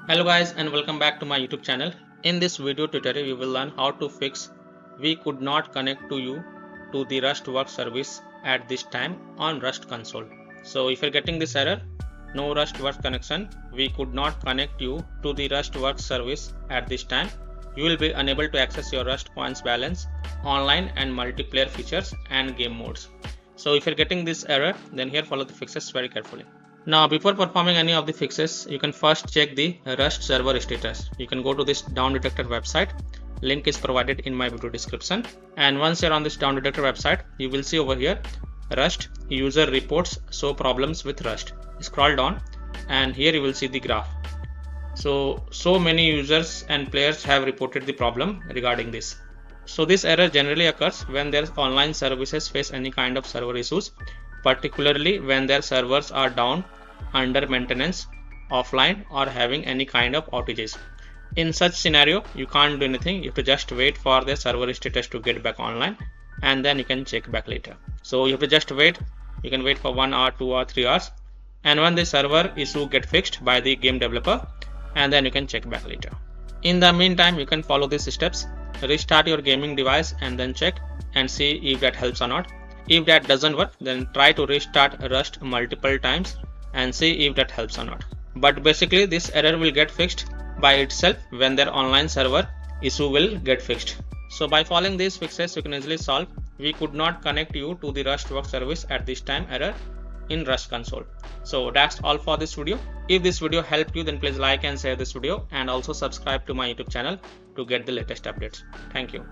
Hello guys and welcome back to my YouTube channel. In this video tutorial we will learn how to fix we could not connect to you to the RustWorks service at this time on Rust console. So if you're getting this error, no RustWorks connection, we could not connect you to the RustWorks service at this time, you will be unable to access your Rust points balance, online and multiplayer features and game modes. So if you're getting this error, then here follow the fixes very carefully. Now before performing any of the fixes, you can first check the Rust server status. You can go to this down detector website. Link is provided in my video description. And once you're on this down detector website, you will see over here Rust user reports show problems with Rust. Scroll down and here you will see the graph. So many users and players have reported the problem regarding this. So this error generally occurs when their online services face any kind of server issues, particularly when their servers are down, under maintenance, offline or having any kind of outages. In such scenario, you can't do anything. You have to just wait for the server status to get back online and then you can check back later. So you have to just wait. You can wait for 1 hour, 2 hour, 3 hours, and when the server issue get fixed by the game developer, and then you can check back later. In the meantime, you can follow these steps. Restart your gaming device and then check and see if that helps or not. If that doesn't work, then try to restart Rust multiple times and see if that helps or not. But basically this error will get fixed by itself when their online server issue will get fixed. So by following these fixes, you can easily solve we could not connect you to the RustWorks service at this time error in Rust console. So that's all for this video. If this video helped you, then please like and share this video and also subscribe to my YouTube channel to get the latest updates. Thank you.